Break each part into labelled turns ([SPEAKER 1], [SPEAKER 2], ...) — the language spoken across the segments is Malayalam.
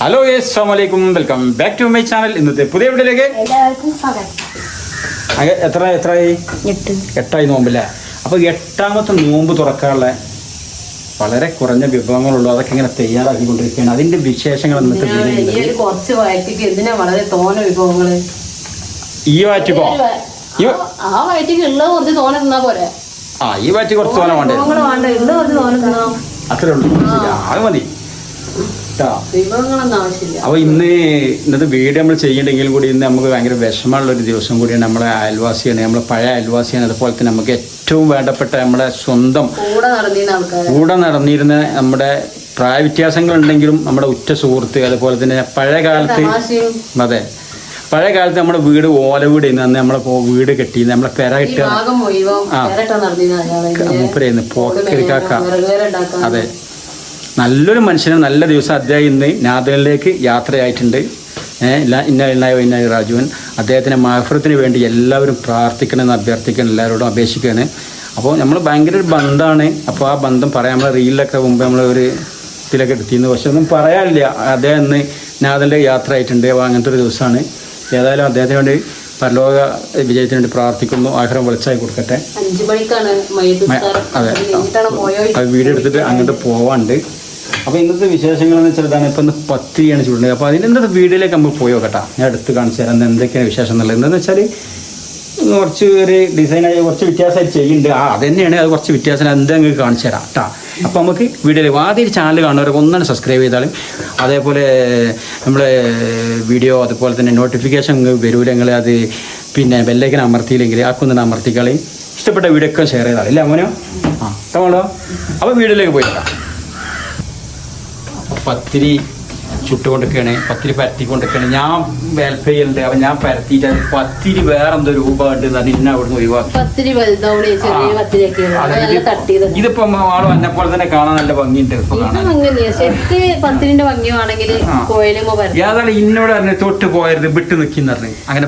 [SPEAKER 1] ഹലോ അസ്സലാമലൈക്കും, welcome back to my channel. ഇന്നത്തെ പുതിയ വീഡിയോയിലേക്ക് എത്രയായി? 8 നോമ്പല്ലേ? അപ്പോൾ 8ാമത്തെ നോമ്പ് തുറക്കാനുള്ള വളരെ കുറഞ്ഞ വിഭവങ്ങളുള്ളൂ. അതൊക്കെ ഇങ്ങനെ തയ്യാറാക്കിക്കൊണ്ടിരിക്കുകയാണ്. അതിന്റെ വിശേഷങ്ങൾ ഇന്നത്തെ ഈ വാറ്റിക്കോ ഈ വാറ്റി കുറച്ച് തോന വേണ്ടേ? അത്രേ ഉള്ളൂ, അത് മതി. അപ്പോൾ ഇന്നത്തെ വീഡിയോ നമ്മൾ ചെയ്യണ്ടെങ്കിലും കൂടി ഇന്ന് നമുക്ക് ഭയങ്കര വിഷമമുള്ളൊരു ദിവസം കൂടിയാണ്. നമ്മളെ അയൽവാസിയാണ്, നമ്മളെ പഴയ അയൽവാസിയാണ്. അതുപോലെ തന്നെ നമുക്ക് ഏറ്റവും വേണ്ടപ്പെട്ട നമ്മുടെ സ്വന്തം കൂടെ നടന്നിരുന്ന നമ്മുടെ പ്രായ വ്യത്യാസങ്ങളുണ്ടെങ്കിലും നമ്മുടെ ഉറ്റ സുഹൃത്ത്, അതുപോലെ തന്നെ പഴയ കാലത്ത് നമ്മുടെ വീട് ഓല വീട് അന്ന് നമ്മളെ വീട് കെട്ടി നമ്മളെ പെര കെട്ടുക മൂപ്പരായിരുന്നു പോക്കരിക്കാക്ക. അതെ, നല്ലൊരു മനുഷ്യന് നല്ല ദിവസം അദ്ദേഹം ഇന്ന് നാദലിലേക്ക് യാത്രയായിട്ടുണ്ട്. ഇന്ന രാജുവൻ അദ്ദേഹത്തിൻ്റെ മഹഫറത്തിന് വേണ്ടി എല്ലാവരും പ്രാർത്ഥിക്കണമെന്ന് അഭ്യർത്ഥിക്കണം, എല്ലാവരോടും അപേക്ഷിക്കുകയാണ്. അപ്പോൾ നമ്മൾ ഭയങ്കര ഒരു ബന്ധമാണ്. അപ്പോൾ ആ ബന്ധം പറയാം. നമ്മളെ റീലിലൊക്കെ മുമ്പ് നമ്മൾ ഒരു ഇതിലൊക്കെ എടുത്തിരുന്നു, പക്ഷെ ഒന്നും പറയാനില്ല. അദ്ദേഹം ഇന്ന് നാദലിൻ്റെ യാത്ര ആയിട്ടുണ്ട്. അപ്പോൾ അങ്ങനത്തെ ഒരു ദിവസമാണ്. ഏതായാലും അദ്ദേഹത്തിന് വേണ്ടി പരലോക വിജയത്തിന് വേണ്ടി പ്രാർത്ഥിക്കുന്നു. ആഗ്രഹം വെളിച്ചായി കൊടുക്കട്ടെ.
[SPEAKER 2] 5 മണിക്കാണ്.
[SPEAKER 1] അതെ, അത് വീഡിയോ എടുത്തിട്ട് അങ്ങോട്ട് പോവാണ്ട്. അപ്പോൾ ഇന്നത്തെ വിശേഷങ്ങൾ എന്ന് വെച്ചാൽ ഇതാണ്. ഇപ്പം ഇന്ന് പത്തിരിയാണ് ചൂടുന്നത്. അപ്പോൾ ഇന്നത്തെ വീഡിയോയിലേക്ക് നമുക്ക് പോയോ കേട്ടോ. ഞാൻ എടുത്ത് കാണിച്ചു തരാം എന്തൊക്കെയാണ് വിശേഷം എന്നുള്ളത്. എന്താണെന്ന് വെച്ചാൽ കുറച്ച് ഒരു ഡിസൈനായി കുറച്ച് വ്യത്യാസമായിട്ട് ചെയ്യുന്നുണ്ട്. അത് തന്നെയാണ്, അത് കുറച്ച് വ്യത്യാസം എന്തെങ്കിലും കാണിച്ചു തരാം കേട്ടോ. അപ്പോൾ നമുക്ക് വീഡിയോയിൽ ആദ്യം ചാനൽ കാണുന്നവരൊക്കെ ഒന്നാണ് സബ്സ്ക്രൈബ് ചെയ്താലും, അതേപോലെ നമ്മളെ വീഡിയോ അതുപോലെ തന്നെ നോട്ടിഫിക്കേഷൻ വരൂല നിങ്ങൾ അത് പിന്നെ ബെല്ലൈക്കൻ അമർത്തിയില്ലെങ്കിൽ ആക്കൊന്നും അമർത്തിക്കളി. ഇഷ്ടപ്പെട്ട വീഡിയോ ഒക്കെ ഷെയർ ചെയ്താൽ ഇല്ല മോനോ? ഇഷ്ടമാണോ? അപ്പോൾ വീഡിയോയിലേക്ക് പോയിട്ടാ. പത്തിരി ചുട്ടുകൊണ്ടൊക്കെയാണ്, പത്തിരി പരത്തിക്കൊണ്ടൊക്കെയാണ്. ഞാൻ ഹെൽപ്പ് ചെയ്യുന്നുണ്ട്. അപ്പം ഞാൻ പരത്തിയിട്ട് പത്തിരി വേറെ എന്തോ രൂപ ഉണ്ട് ഇന്ന അവിടുന്ന് ഒഴിവാക്കി. ഇതിപ്പോ ആളും എന്നെ പോലെ തന്നെ കാണാൻ നല്ല ഭംഗിയുണ്ട്. ഏതാണ് ഇന്നോട് പറഞ്ഞ തൊട്ട് പോയത് വിട്ട് നിൽക്കുന്ന പറഞ്ഞു. അങ്ങനെ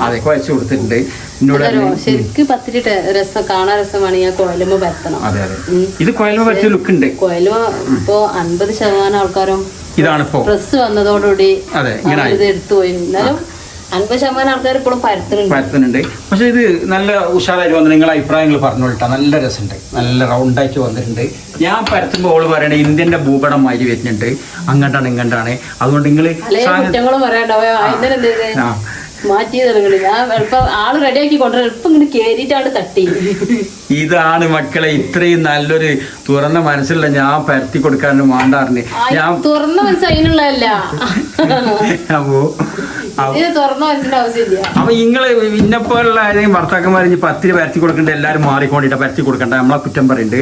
[SPEAKER 1] അതെ, കുഴച്ച് കൊടുത്തിട്ടുണ്ട്.
[SPEAKER 2] ശരിക്ക് പത്തിരി രസം കാണാൻ രസമാണ്. ഞാൻ കോയലുമ്പ പരത്തണം.
[SPEAKER 1] അതെ അതെ, ഇത് കോയലുമ്പ പരത്തിയ ലുക്ക് ഉണ്ട്.
[SPEAKER 2] കോയലുമ്പ ഇപ്പൊ 50% ആൾക്കാരും
[SPEAKER 1] ഇതാണിപ്പോ
[SPEAKER 2] പ്രസ് വന്നതോടുകൂടി ഇത് എടുത്തുപോയി. എന്നാലും 50% ആൾക്കാർ ഇപ്പോഴും പരത്തുന്നുണ്ട്.
[SPEAKER 1] പക്ഷെ ഇത് നല്ല ഉഷാറായിട്ട് വന്നു. നിങ്ങളെ അഭിപ്രായങ്ങൾ പറഞ്ഞോളിട്ടാ. നല്ല രസമുണ്ട്, നല്ല റൗണ്ടായിട്ട് വന്നിട്ടുണ്ട്. ഞാൻ പരത്തുമ്പോൾ ഓള് പറയണേ ഇന്ത്യന്റെ ഭൂപടം മാതിരി വരുന്നുണ്ട്, അങ്ങോട്ടാണ് ഇങ്ങോട്ടാണ്. അതുകൊണ്ട് നിങ്ങള്
[SPEAKER 2] മാറ്റി തുടങ്ങി. ഞാൻ എളുപ്പം ആള് റെഡിയാക്കി കൊണ്ടുവരാൻ എളുപ്പം ഇങ്ങനെ കേറിയിട്ടാണ് തട്ടി.
[SPEAKER 1] ഇതാണ് മക്കളെ ഇത്രയും നല്ലൊരു തുറന്ന മനസ്സിലുള്ള ഞാൻ പരത്തി കൊടുക്കാനും വേണ്ടാറിന്. ഞാൻ
[SPEAKER 2] തുറന്ന മനസ്സ് അതിനുള്ളതല്ല. തുറന്ന മനസ്സിന്റെ ആവശ്യമില്ല.
[SPEAKER 1] അപ്പൊ നിങ്ങള് ഇന്നെപ്പോലുള്ള ഏതെങ്കിലും ഭർത്താക്കന്മാർ പത്തിരി പരത്തി കൊടുക്കണ്ട, എല്ലാരും മാറിക്കൊണ്ടിട്ട് പരത്തി കൊടുക്കണ്ട, നമ്മളെ കുറ്റം പറയുന്നുണ്ട്.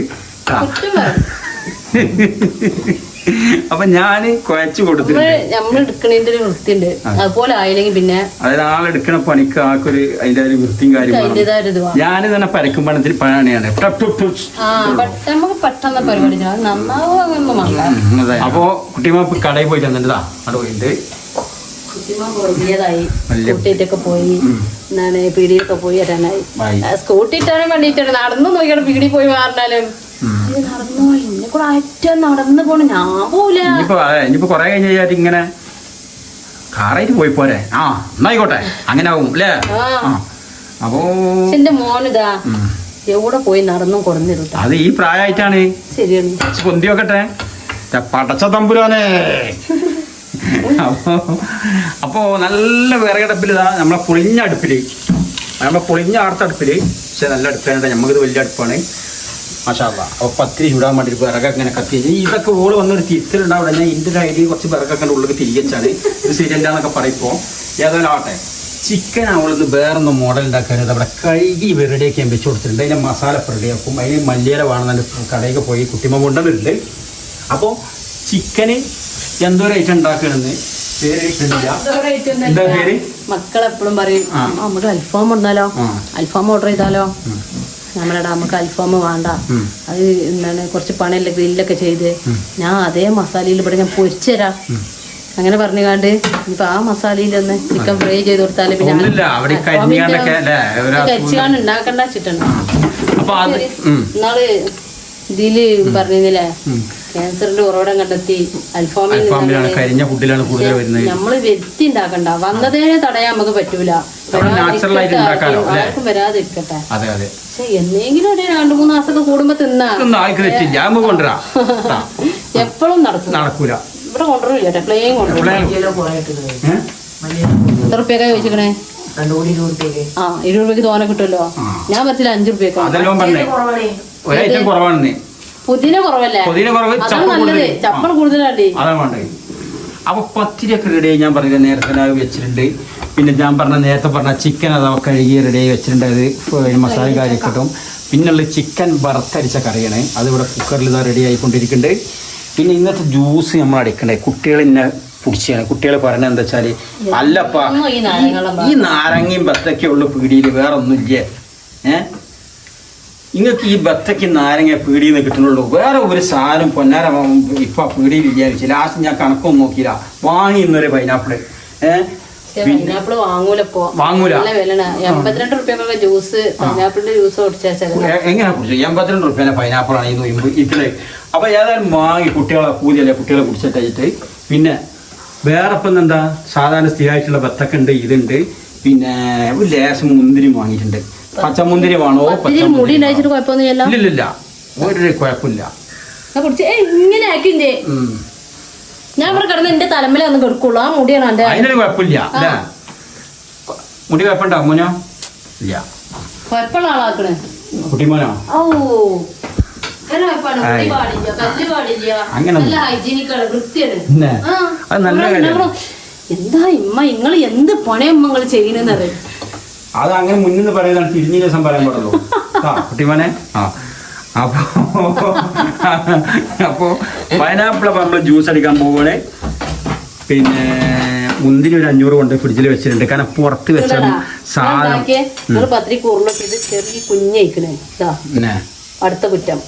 [SPEAKER 1] അപ്പൊ ഞാന് കുഴച്ചു കൊടുത്തിട്ടുണ്ട്.
[SPEAKER 2] നമ്മൾ എടുക്കണതിന്റെ ഒരു വൃത്തിയുണ്ട്. അതുപോലെ ആയില്ലെങ്കിൽ പിന്നെ
[SPEAKER 1] അതായത് ആളെടുക്കണ പണിക്ക് ആൾക്കൊരു അതിന്റെ ഒരു വൃത്തിയും കാര്യങ്ങളും. ഞാന് തന്നെ പരക്കുമ്പോൾ ഇത്തിരി പണിയാണ്.
[SPEAKER 2] നമുക്ക് പെട്ടെന്ന് പരിപാടി നന്നാവും.
[SPEAKER 1] അപ്പൊ കുട്ടിമാപ്പ് കടയിൽ പോയിട്ട് വന്നിട്ടാ അവിടെ പോയിട്ട്
[SPEAKER 2] സ്കൂട്ടിട്ടൊക്കെ പോയി എന്താണ് പീടിയൊക്കെ പോയി വരാനായി. സ്കൂട്ടി ഇട്ടാനും വേണ്ടിയിട്ടാണ്. നടന്നു നോക്കിയാണ് പീടി പോയി മാറിനാലും നടന്നു എന്നെ കൂടെ അറ്റം നടന്നു പോണ ഞാൻ പോവില്ല.
[SPEAKER 1] ഇനിയിപ്പോ കൊറേ കഴിഞ്ഞാൽ ഇങ്ങനെ കാറായിട്ട് പോയി പോരെ. എന്നായിക്കോട്ടെ, അങ്ങനെ ആവും അല്ലേ? അപ്പോ
[SPEAKER 2] എന്റെ മോനിതാ എവിടെ പോയി നടന്നും കുറഞ്ഞിരുട്ട.
[SPEAKER 1] അത് ഈ പ്രായമായിട്ടാണ്.
[SPEAKER 2] ശരിയാണ്.
[SPEAKER 1] പൊന്തി വെക്കട്ടെ പടച്ച തമ്പുരാനെ. അപ്പോ നല്ല വിറകടുപ്പിലിതാ നമ്മളെ പൊളിഞ്ഞ അടുപ്പില്, നമ്മളെ പൊളിഞ്ഞ ആർത്തടുപ്പില്. പക്ഷെ നല്ല അടുപ്പാണ്, നമുക്കിത് വലിയ അടുപ്പാണ്. മാഷാ അല്ലാഹ്. അപ്പോൾ പത്തിരി ചൂടാൻ വേണ്ടി വിറകൊക്കെ ഇങ്ങനെ കത്തി. ഇതൊക്കെ ഓള് വന്നൊരു തിരിച്ചിലുണ്ടാവില്ല. ഞാൻ ഇതിൻ്റെ ഐഡിയ കുറച്ച് വിറകൊക്കെ ഉള്ളിൽ തിരികെച്ചാണ്. ഇത് ശരിയല്ലാന്നൊക്കെ പറയുമ്പോൾ ഏതായാലും ആവട്ടെ. ചിക്കൻ അവളിത് വേറൊന്ന് മോഡൽ ഉണ്ടാക്കാനത് അവിടെ കഴുകി റെഡിയാക്കി ഞാൻ വെച്ച് കൊടുത്തിട്ടുണ്ട്. അതിൻ്റെ മസാല റെഡിയാക്കും. അതിന് മല്ലിയില വേണമെന്നെ കടയൊക്കെ പോയി കുട്ടിമ്മ കൊണ്ടുവന്നിട്ടുണ്ട്. അപ്പോൾ ചിക്കന് എന്തോരം ഐറ്റം ഉണ്ടാക്കണമെന്ന്
[SPEAKER 2] മക്കളെപ്പോഴും പറയും നമുക്ക് അൽഫാം കൊണ്ടാലോ, അൽഫാം ഓർഡർ ചെയ്താലോ. നമ്മളടാ നമുക്ക് അൽഫാം വേണ്ട, അത് എന്താണ് കുറച്ച് പണിയല്ല ഗ്രില്ലൊക്കെ ചെയ്ത് ഞാൻ അതേ മസാലയിൽ ഇവിടെ ഞാൻ പൊരിച്ചു തരാം. അങ്ങനെ പറഞ്ഞുകാണ്ട് ഇപ്പൊ ആ മസാലയിലൊന്ന് ചിക്കൻ ഫ്രൈ ചെയ്ത് കൊടുത്താല് പിന്നെ കരിച്ചുകാണ്ട് ഉണ്ടാക്കണ്ട വെച്ചിട്ടുണ്ട്. ഇന്നാള് ഇതില് പറഞ്ഞില്ലേ ക്യാൻസറിന്റെ ഉറവിടം കണ്ടെത്തി
[SPEAKER 1] അൽഫാമിലാണ് കരിഞ്ഞ ഫുഡിലാണ് കൂടുതൽ വരുന്നത്.
[SPEAKER 2] നമ്മള് വ്യക്തി ഉണ്ടാക്കണ്ട, വന്നതേനെ തടയാൻ നമുക്ക് പറ്റൂല. ആർക്കും വരാതിരിക്കട്ടെ. പക്ഷെ എന്നെങ്കിലും ഒരു 2-3 മാസമൊക്കെ കൂടുമ്പോ എപ്പോഴും നടക്കൂല. ഇവിടെ കൊണ്ടുവരില്ല, പ്ലെയിൻ കൊണ്ടുവരും. എത്ര റുപ്യൊക്കെ ചോദിച്ചിക്കണേ? 20 രൂപയ്ക്ക് തോനെ കിട്ടുമല്ലോ. ഞാൻ പറ്റില്ല 5 റുപ്യൊക്കെ. പുതിന കുറവല്ലേ? അതാണ് നല്ലത്. ചപ്പൽ കൂടുതലല്ലേ?
[SPEAKER 1] അപ്പൊ പത്തിരിയൊക്കെ റെഡിയായി. ഞാൻ പറഞ്ഞില്ല നേരത്തെ വെച്ചിട്ടുണ്ട്. പിന്നെ ഞാൻ നേരത്തെ പറഞ്ഞ ചിക്കൻ അതൊക്കെ കഴുകി റെഡിയായി വെച്ചിട്ടുണ്ട്. അത് മസാല കാര്യമൊക്കെ കിട്ടും. പിന്നുള്ള ചിക്കൻ വറുത്തരിച്ച കറിയാണ്. അതിവിടെ കുക്കറിൽ ഇതാ റെഡി ആയിക്കൊണ്ടിരിക്കുന്നുണ്ട്. പിന്നെ ഇന്നത്തെ ജ്യൂസ് നമ്മൾ അടിക്കണ്ടേ, കുട്ടികൾ ഇന്നെ കുടിച്ചാണ്. കുട്ടികൾ പറഞ്ഞത് എന്താ വെച്ചാൽ അല്ലപ്പാ ഈ നാരങ്ങയും ബത്തക്കയും ഉള്ള പീടിയിൽ വേറെ ഒന്നുമില്ലേ? നിങ്ങൾക്ക് ഈ ബത്തക്ക് നാരങ്ങ പീടിയിൽ നിന്ന് കിട്ടുന്നുള്ളൂ, വേറെ ഒരു സാധനം പൊന്നാര ഇപ്പൊ പീടിയിൽ വിചാരിച്ചു. ലാസ്റ്റ് ഞാൻ കണക്കൊന്നും നോക്കിയില്ല, വാങ്ങി ഇന്നൊരു പൈനാപ്പിള്.
[SPEAKER 2] പൈനാപ്പിള് വാങ്ങൂല. 82 റുപ്യൊക്കെ ജ്യൂസ്, പൈനാപ്പിളിന്റെ ജ്യൂസ്
[SPEAKER 1] എങ്ങനെ കുടിച്ചു? 82 റുപ്യ പൈനാപ്പിളാണ് ഈ ഇത്തിരി. അപ്പൊ ഏതായാലും വാങ്ങി കുട്ടികളെ പൂതിയല്ലേ, കുട്ടികളെ കുടിച്ചിട്ട്. പിന്നെ വേറെ ഇപ്പം എന്താ സാധാരണ സ്ഥിരമായിട്ടുള്ള ബത്തക്ക ഉണ്ട്, ഇതുണ്ട്. പിന്നെ ഒരു ലേശം മുന്തിരി വാങ്ങിയിട്ടുണ്ട്. പച്ചമുന്തിരി വേണോ? ഇല്ലില്ല, ഒരു കുഴപ്പമില്ല.
[SPEAKER 2] ഇങ്ങനെ ആക്കിണ്ടേ ഞാൻ ഇവിടെ കിടന്ന് എന്റെ തലമുല ഒന്ന് കെടുക്കുള്ളൂ. ആ മുടിയാണ് എന്റെ.
[SPEAKER 1] അതിനൊരു കുഴപ്പമില്ല. മുടി കുഴപ്പമുണ്ടോ മോനോ? ഇല്ല,
[SPEAKER 2] കുഴപ്പമുള്ള ആളാക്കണേ
[SPEAKER 1] കുട്ടിമോനോ?
[SPEAKER 2] ഓ എന്താ ഇമ്മ നിങ്ങള് എന്ത് പണയമ്മ ചെയ്യുന്നത്?
[SPEAKER 1] അത് അങ്ങനെ മുന്നിൽ പറയുന്നതാണ്, തിരിഞ്ഞ ദിവസം പറയാൻ പാടുള്ളൂ. കുട്ടിമോനെ അപ്പോ പൈനാപ്പിൾ നമ്മൾ ജ്യൂസ് അടിക്കാൻ പോവുകയാണെ. പിന്നെ മുന്തിരി ഒരു 500 കൊണ്ട് ഫ്രിഡ്ജിൽ വെച്ചിട്ടുണ്ട്. കാരണം പുറത്ത് വെച്ചാൽ സാധനം
[SPEAKER 2] ചെറിയ കുഞ്ഞിക്കണേ. അടുത്ത കുറ്റം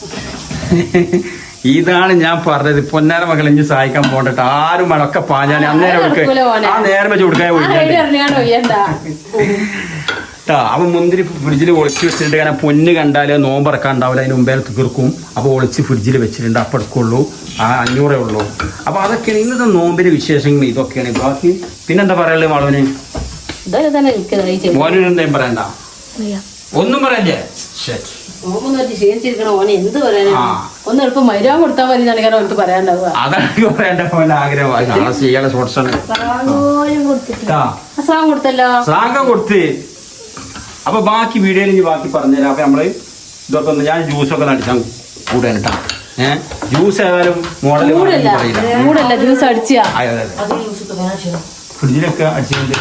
[SPEAKER 1] ഇതാണ് ഞാൻ പറഞ്ഞത്. പൊന്നാര മക്കളെ ഇനി സഹായിക്കാൻ പോകണ്ട, ആരും മണൊക്കെ പാഞ്ഞാൽ അന്നേരം ആ നേരം വെച്ച് കൊടുക്കാൻ പോയി. അവൻ മുന്തിരി ഫ്രിഡ്ജിൽ ഒളിച്ച് വെച്ചിട്ടുണ്ട്. കാരണം പൊന്ന് കണ്ടാൽ നോമ്പറക്കാൻ ഉണ്ടാവില്ല, അതിന് മുമ്പേ തീർക്കും. അപ്പോൾ ഒളിച്ച് ഫ്രിഡ്ജിൽ വെച്ചിട്ടുണ്ട്. അപ്പം എടുക്കുള്ളൂ, ആ 500 ഉള്ളൂ. അപ്പോൾ അതൊക്കെയാണ് ഇന്നത്തെ നോമ്പിന്റെ വിശേഷങ്ങൾ. ഇതൊക്കെയാണ്. ബാക്കി പിന്നെന്താ പറയാനുള്ളത് മാളവന്? മോനൊരു എന്തെങ്കിലും പറയണ്ട? ഒന്നും പറയല്ലേ?
[SPEAKER 2] അതാണ്
[SPEAKER 1] പറയേണ്ട പോലെ ആഗ്രഹം. സ്രാങ്കം കൊടുത്ത്. അപ്പൊ ബാക്കി വീഡിയോയിൽ ഇനി ബാക്കി പറഞ്ഞുതരാം. അപ്പൊ നമ്മള് ഇതൊക്കെ ഒന്ന് ഞാൻ ജ്യൂസൊക്കെ നടിച്ചാൽ കൂടാൻ കേട്ടാ. ജ്യൂസ് ഏതായാലും മോഡൽ ഫ്രിഡ്ജിലൊക്കെ അടിച്ചിട്ടുണ്ട്.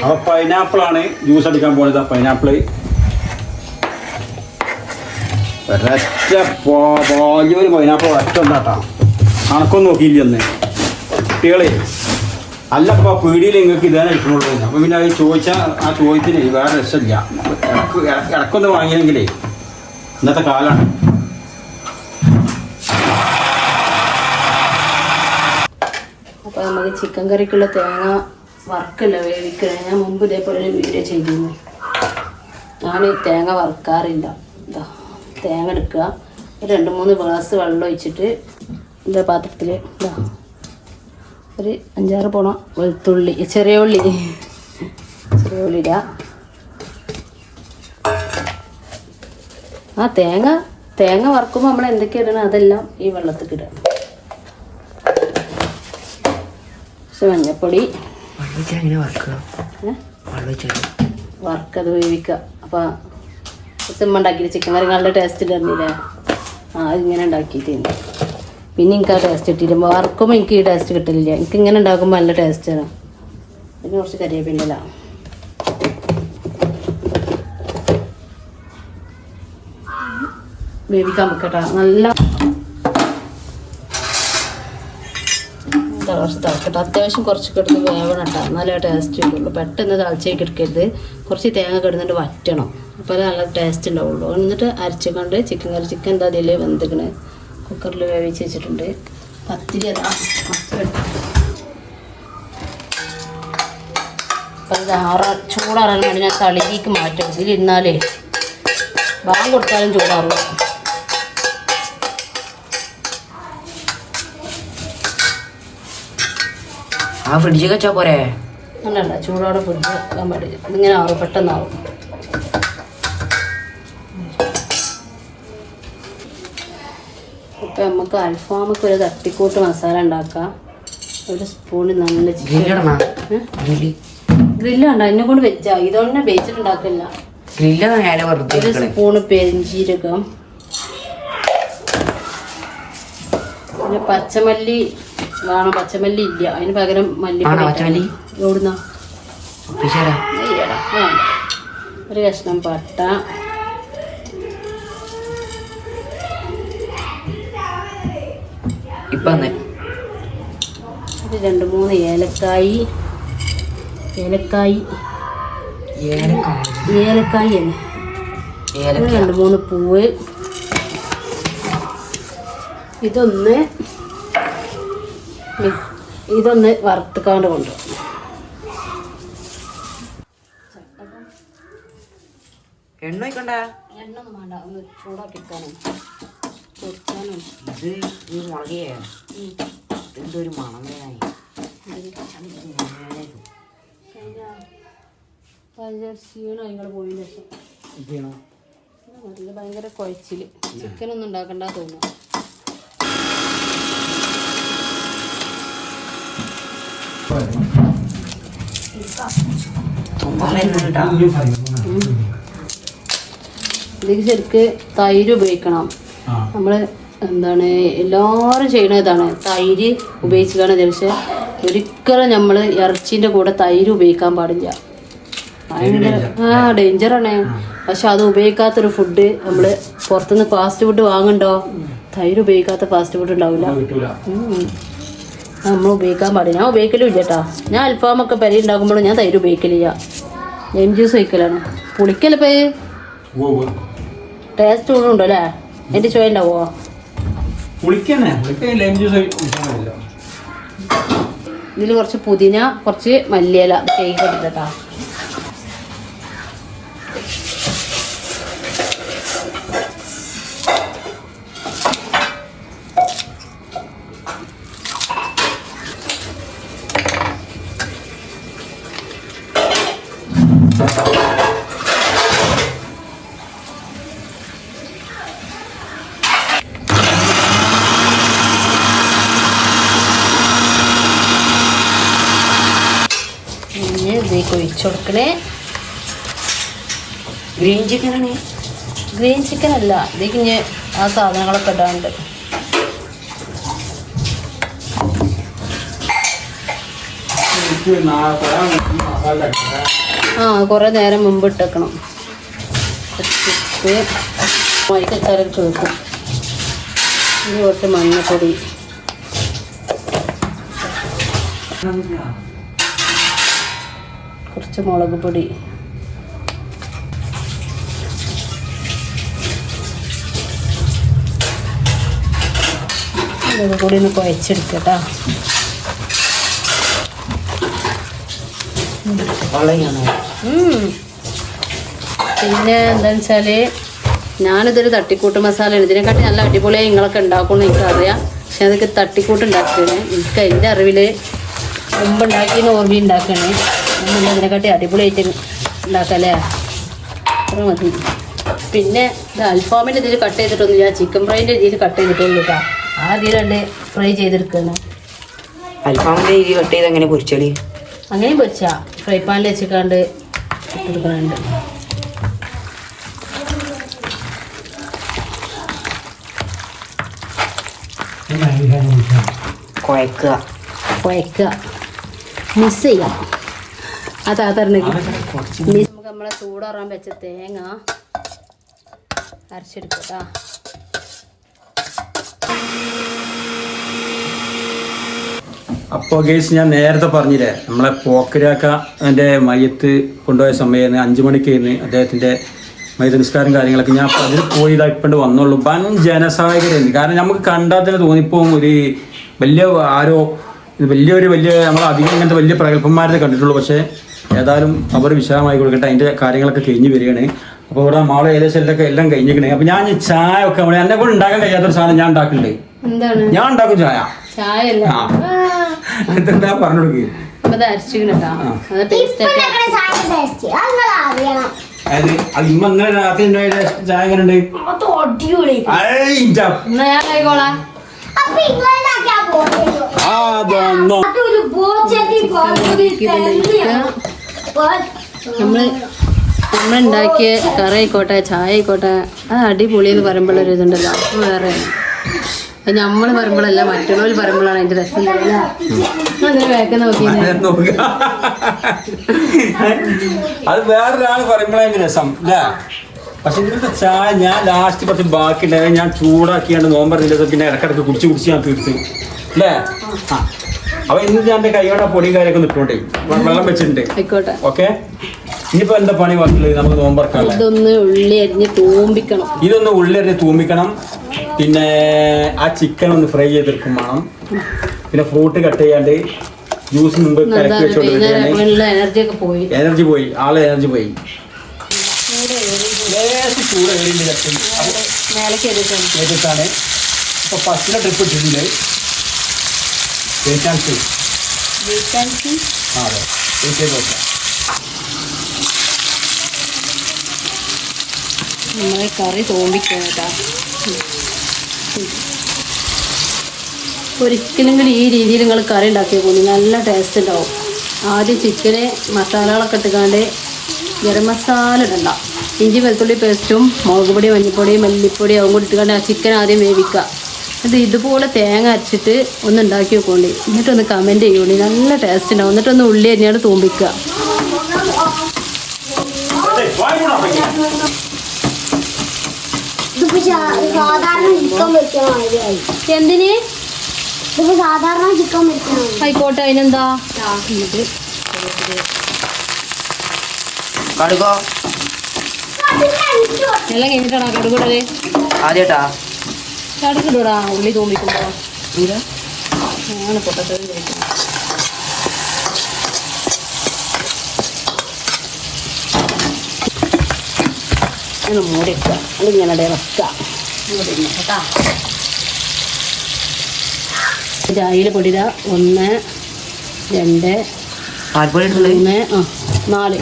[SPEAKER 1] അപ്പൊ പൈനാപ്പിൾ ആണ് ജ്യൂസ് അടിക്കാൻ പോകുന്നത്. പൈനാപ്പിള് ഒരൊറ്റ വലിയൊരു പൈനാപ്പിൾ ഒറ്റ ഉണ്ടാട്ടാ. കണക്കൊന്നും നോക്കിയില്ലെന്ന് കുട്ടികളെ. അല്ലപ്പോ പീടിയിൽ നിങ്ങൾക്ക് ഇതാണ് ഇട്ടുള്ളൂ. അപ്പൊ പിന്നെ അത് ചോദിച്ചാൽ ആ ചോദ്യത്തിന് വേറെ രസമില്ല. ഇടക്കൊന്ന് വാങ്ങിയെങ്കിലേ ഇന്നത്തെ കാലാണ്.
[SPEAKER 2] അപ്പൊ നമുക്ക് ചിക്കൻ കറിക്കുള്ള തേങ്ങ വറുക്കല്ല വേവിക്കണേ. ഞാൻ മുമ്പ് ഇതേപോലെ ഒരു വീഡിയോ ചെയ്തിരുന്നു. ഞാൻ തേങ്ങ വറുക്കാറില്ല. ഇതാ തേങ്ങ എടുക്കുക, 2-3 ഗ്ലാസ് വെള്ളം ഒഴിച്ചിട്ട് ഇതാ പാത്രത്തിൽ ഇതാ ഒരു 5-6 പോണ വെളുത്തുള്ളി, ചെറിയ ഉള്ളി ഇടുക. ആ തേങ്ങ വറുക്കുമ്പോൾ നമ്മൾ എന്തൊക്കെ ഇടണം അതെല്ലാം ഈ വെള്ളത്തിൽ ഇടുക. മഞ്ഞപ്പൊടി വറുക്കത് വേവിക്കുക. അപ്പം സിമ്മ ഉണ്ടാക്കിയിട്ട് ചിക്കൻ കറി നല്ല ടേസ്റ്റ് ഇടുന്നില്ലേ? അതിങ്ങനെ ഉണ്ടാക്കിയിട്ട് പിന്നെ എനിക്ക് ആ ടേസ്റ്റ് കിട്ടിയില്ല. വറുക്കുമ്പോൾ എനിക്ക് ഈ ടേസ്റ്റ് കിട്ടില്ല. എനിക്ക് ഇങ്ങനെ ഉണ്ടാക്കുമ്പോൾ നല്ല ടേസ്റ്റാണ്. പിന്നെ കുറച്ച് കരിവേപ്പില വേവിക്കാൻ വെക്കട്ടെ. നല്ല കുറച്ച് തിളക്കട്ടെ. അത്യാവശ്യം കുറച്ച് കിടന്ന് വേവണം കേട്ടോ, എന്നാലേ ടേസ്റ്റ് കിട്ടുള്ളൂ. പെട്ടെന്ന് തിളച്ചേക്ക് എടുക്കരുത്. കുറച്ച് തേങ്ങ കിടന്നിട്ട് വറ്റണം, അപ്പോൾ നല്ല ടേസ്റ്റ് ഉണ്ടാവുള്ളൂ. എന്നിട്ട് അരച്ചുകൊണ്ട് ചിക്കൻ കറി. ചിക്കൻ എന്താ അതിൽ വെന്തിക്കണ്, കുക്കറിൽ വേവിച്ച് വെച്ചിട്ടുണ്ട്. പത്തിരി അതാ അപ്പം ഇത് ചൂടാറാൻ വേണ്ടി ഞാൻ തളികേക്ക് മാറ്റും. ഇതിലിരുന്നാലേ ഭാഗം കൊടുത്താലും ചൂടാറുള്ളൂ.
[SPEAKER 3] ആ ഫ്രിഡ്ജിൽ വെച്ചാ പോരെ?
[SPEAKER 2] അല്ലല്ല, ചൂടോടെ ഫ്രിഡ്ജ് വെക്കാൻ പാടില്ല. ഇതിങ്ങനെ ആവും, പെട്ടെന്നാവും. ഇപ്പം നമുക്ക് അൽഫാമൊക്കെ ഒരു തട്ടിക്കൂട്ട് മസാല ഉണ്ടാക്കാം. ഒരു സ്പൂണ് നല്ല ഗ്രില്ല് വേണ്ട, എന്നെ കൊണ്ട് വെച്ചാ ഇതൊന്നും വെച്ചിട്ടുണ്ടാക്കില്ല. ഒരു സ്പൂണ് പെരിഞ്ചീരകം, പിന്നെ പച്ചമല്ലി വേണം. പച്ചമല്ലി ഇല്ല, അതിന് പകരം മല്ലിപ്പൊടി. എവിടുന്ന? ഒരു കഷ്ണം പട്ട, ഒരു 2-3 ഏലക്കായി. ഏലക്കായി 2-3 പൂവ്. ഇതൊന്ന് വറുത്തുക്കാണ്ട് കൊണ്ടുപോകും.
[SPEAKER 3] എണ്ണ ഒഴിക്കണ്ട?
[SPEAKER 2] എണ്ണൊന്നും വേണ്ട, ഒന്ന് ചൂടാക്കിക്കാനും
[SPEAKER 3] ഇത് മുളകേ എന്തൊരു മണം വേണേ.
[SPEAKER 2] ക്ഷീണം നിങ്ങൾ പോയതിന് ശേഷം നല്ല ഭയങ്കര കുഴച്ചില്. ചിക്കനൊന്നും ഉണ്ടാക്കണ്ട തോന്നുന്നു. ഇതിന് ശരിക്ക് തൈര് ഉപയോഗിക്കണം. നമ്മള് എന്താണ് എല്ലാവരും ചെയ്യണ ഇതാണ്, തൈര് ഉപയോഗിച്ചാണ്. പക്ഷെ ഒരിക്കലും നമ്മൾ ഇറച്ചിൻ്റെ കൂടെ തൈര് ഉപയോഗിക്കാൻ പാടില്ല. ഭയങ്കര ഡേഞ്ചറാണ്. പക്ഷെ അത് ഉപയോഗിക്കാത്തൊരു ഫുഡ് നമ്മൾ പുറത്തുനിന്ന് ഫാസ്റ്റ് ഫുഡ് വാങ്ങണ്ടോ, തൈര് ഉപയോഗിക്കാത്ത ഫാസ്റ്റ് ഫുഡ് ഉണ്ടാവില്ല. നമ്മൾ ഉപയോഗിക്കാൻ പാടില്ല. ഞാൻ ഉപയോഗിക്കലും ഇല്ല കേട്ടോ. ഞാൻ അൽഫാമൊക്കെ പെരി ഉണ്ടാക്കുമ്പോഴും ഞാൻ തൈര് ഉപയോഗിക്കലില്ല. ലൈം ജ്യൂസ് ഒഴിക്കലാണ്. പുളിക്കല്ലേ ടേസ്റ്റ് കൂടുതൽ ഉണ്ടോ അല്ലേ? എൻ്റെ ചോയ ഉണ്ടാവോ? ഇതിൽ കുറച്ച് പുതിന, കുറച്ച് മല്ലിയില കേക്ക് ഇട്ടിട്ടാ. ഇതിലേക്ക് ഒഴിച്ചു കൊടുക്കണേ.
[SPEAKER 3] ഗ്രീൻ ചിക്കൻ ആണ്.
[SPEAKER 2] ഗ്രീൻ ചിക്കൻ അല്ല, ഇതിലേക്ക് ഇനി ആ സാധനങ്ങളൊക്കെ ഇടാണ്ട്. കുറേ നേരം മുമ്പ് ഇട്ടേക്കണം. മൈക്കച്ചാരം കേൾക്കും. ഇനി കുറച്ച് മഞ്ഞപ്പൊടി, കുറച്ച് മുളക് പൊടി, ഇതൊക്കെ കൂടി ഒന്ന് കുഴച്ചെടുക്കട്ടാ. പിന്നെ എന്താണെന്ന് വെച്ചാൽ ഞാനിതൊരു തട്ടിക്കൂട്ട് മസാലയാണ്. ഇതിനെക്കാട്ടി നല്ല അടിപൊളിയായി നിങ്ങളൊക്കെ ഉണ്ടാക്കുമെന്ന് എനിക്കറിയാം. പക്ഷെ അതൊക്കെ തട്ടിക്കൂട്ട് ഉണ്ടാക്കുകയാണ്. എനിക്ക് എൻ്റെ അറിവിൽ മുമ്പ് ഉണ്ടാക്കിയതിന് ഓർമ്മ ഉണ്ടാക്കണേ. നമ്മൾ അതിനെക്കാട്ടി അടിപൊളിയായിട്ട് ഉണ്ടാക്കല്ലേ, അത്ര മതി. പിന്നെ ഇത് അൽഫാമിൻ്റെ ഇതിൽ കട്ട് ചെയ്തിട്ടൊന്നുമില്ല, ചിക്കൻ ഫ്രൈൻ്റെ ഇതിൽ കട്ട് ചെയ്തിട്ടൊന്നും കേട്ടോ. ആ ഇതിലല്ലേ ഫ്രൈ ചെയ്തെടുക്കുകയാണ്.
[SPEAKER 3] അൽഫാമിൻ്റെ ഇത് കട്ട് ചെയ്ത് അങ്ങനെ പൊരിച്ചാല്
[SPEAKER 2] അങ്ങനെയും പൊരിച്ചാ ഫ്രൈ പാനിൽ വെച്ചിക്കാണ്ട് എടുക്കുന്നുണ്ട്. കുഴക്കുക മിക്സ് ചെയ്യാം. നമുക്ക് നമ്മളെ ചൂടാറാൻ വെച്ച തേങ്ങ അരച്ചെടുക്കട്ടാ.
[SPEAKER 1] അപ്പോൾ ഗേസ് ഞാൻ നേരത്തെ പറഞ്ഞില്ലേ, നമ്മളെ പോക്കരാക്ക എൻ്റെ മയ്യത്ത് കൊണ്ടുപോയ സമയമായിരുന്നു 5 മണിക്കായിരുന്നു അദ്ദേഹത്തിൻ്റെ മയ്യത്ത് നിസ്കാരം കാര്യങ്ങളൊക്കെ. ഞാൻ അപ്പോൾ അതിൽ പോയി ഇതായിപ്പോണ്ട് വന്നുള്ളൂ. വൻ ജനസഹായകരായിരുന്നു. കാരണം നമുക്ക് കണ്ടാൽ തന്നെ തോന്നിപ്പോവും ഒരു വലിയ ആരോ വലിയ നമ്മൾ അധികം ഇങ്ങനത്തെ വലിയ പ്രഗത്ഭന്മാരെ കണ്ടിട്ടുള്ളൂ. പക്ഷേ ഏതായാലും അവർ വിശദമായി കൊടുക്കട്ടെ. അതിൻ്റെ കാര്യങ്ങളൊക്കെ കഴിഞ്ഞ് വരികയാണ്. അപ്പോൾ ഇവിടെ മാളെ ഏകദേശം എല്ലാം കഴിഞ്ഞിരിക്കണേ. അപ്പോൾ ഞാൻ ചായ ഒക്കെ എന്നെ കൊണ്ട് ഉണ്ടാക്കാൻ കഴിയാത്തൊരു സാധനം ഞാൻ ഉണ്ടാക്കുന്നുണ്ട്. ഞാൻ ഉണ്ടാക്കും ചായ.
[SPEAKER 2] ചായ അല്ല
[SPEAKER 1] ആ. എന്താ പറഞ്ഞു കൊടുക്ക്.
[SPEAKER 2] അപ്പൊ അത് അരച്ചിട്ടാ അത് പേസ്റ്റ് ആക്കി
[SPEAKER 1] അതായത് അത് ഇമ്മ ഇന്നലെ രാത്രി ഉണ്ടായ ചായ എങ്ങനെ ഉണ്ട്?
[SPEAKER 2] എന്നാ ഞാൻ ആയിക്കോളാം.
[SPEAKER 1] അതൊന്നും
[SPEAKER 2] നമ്മളുണ്ടാക്കിയ കറി ആയിക്കോട്ടെ ചായ ആയിക്കോട്ടെ അത് അടിപൊളി എന്ന് പറയുമ്പോഴൊരു ഇതുണ്ടല്ലോ അത് വേറെ നമ്മൾ പറയുമ്പോഴല്ല മറ്റുള്ളവർ പറയുമ്പോഴാണ് അതിന്റെ രസം അങ്ങനെ വേഗം നോക്കി
[SPEAKER 1] അത് വേറൊരാൾ പറയുമ്പോഴാണ് രസം അല്ലേ? പക്ഷെ ഇന്നത്തെ ചായ ഞാൻ ലാസ്റ്റ് കുറച്ച് ബാക്കി ഉണ്ടായത് ഞാൻ ചൂടാക്കിയാണ്ട് നോമ്പറിഞ്ഞത് പിന്നെ ഇടക്കിടക്ക് കുടിച്ച് ഞാൻ തീർത്ത് അല്ലേ? ആ അപ്പൊ ഇന്ന് ഞാൻ എൻ്റെ കൈയോടെ പൊടിയും കാര്യമൊക്കെ നിൽക്കണ്ടേ വെള്ളം വെച്ചിട്ടുണ്ട്.
[SPEAKER 2] ആയിക്കോട്ടെ.
[SPEAKER 1] ഓക്കെ, ഇനിയിപ്പോ എന്താ പണി ബാക്കിയുള്ളത്? നമുക്ക് നോമ്പറക്കാനുള്ള
[SPEAKER 2] ഇതൊന്ന് ഉള്ളി അരിഞ്ഞ് തൂമ്പിക്കണം.
[SPEAKER 1] ഇതൊന്ന് ഉള്ളി അരിഞ്ഞ് തൂമ്പിക്കണം. പിന്നെ ആ ചിക്കൻ ഒന്ന് ഫ്രൈ ചെയ്തെടുക്കും വേണം. പിന്നെ ഫ്രൂട്ട് കട്ട് ചെയ്യാണ്ട് ജ്യൂസ് മുമ്പ് കലക്കി വെച്ചോണ്ടിരിക്കുകയാണ്. എനർജി പോയി, ആളെ എനർജി പോയി. ചൂട് ഏറിയിട്ടാണ് ഇപ്പൊ ഫസ്റ്റിലെ ട്രിപ്പ് ഇട്ടിട്ടുണ്ട്. വേക്കാൻസി അതെ വെയിറ്റ് ചെയ്ത് നോക്കാം.
[SPEAKER 2] നമ്മളെ കറി തോമ്പിക്കണം കേട്ടോ. ഒരിക്കലും ഈ രീതിയിൽ നിങ്ങൾ കറി ഉണ്ടാക്കിയ പോലെ നല്ല ടേസ്റ്റ് ഉണ്ടാവും. ആദ്യം ചിക്കന് മസാലകളൊക്കെ ഇട്ടുകാണ്ട് ഗരം മസാല ഇടണ്ട, ഇഞ്ചി വെളുത്തുള്ളി പേസ്റ്റും മുളക് പൊടി മഞ്ഞൾപ്പൊടി മല്ലിപ്പൊടി അതും കൂടി ഇട്ടുകൊണ്ട് ആ ചിക്കൻ ആദ്യം വേവിക്കുക. എന്നിട്ട് ഇതുപോലെ തേങ്ങ അരച്ചിട്ട് ഒന്ന് ഉണ്ടാക്കി വെക്കോണ്ടി. എന്നിട്ടൊന്ന് കമൻറ്റ് ചെയ്യോണ്ടി, നല്ല ടേസ്റ്റ് ഉണ്ടാവും. എന്നിട്ടൊന്ന് ഉള്ളി അരിഞ്ഞാണ് തൂമ്പിക്കുക. എന്തിന്
[SPEAKER 4] സാധാരണ ചിക്കൻ വെക്കണം
[SPEAKER 2] ആയിക്കോട്ടെ, അതിനെന്താ.
[SPEAKER 3] കടുകോ
[SPEAKER 2] എല്ലാം കഴിഞ്ഞിട്ടാണോ കടുകൂടല്?
[SPEAKER 3] ആദ്യട്ടാ
[SPEAKER 2] കടുകിടൂടാ ഉള്ളി തൂമ്പിക്കുമ്പോ ആണ് പൊട്ടത്തത് കഴിക്കുന്നത്. ഒന്ന് മൂടി വെക്കുക, അതിങ്ങനെ വെക്കുക. ചായയിൽ പൊടിത 1 2
[SPEAKER 3] പാൽപ്പൊടി
[SPEAKER 2] 3 4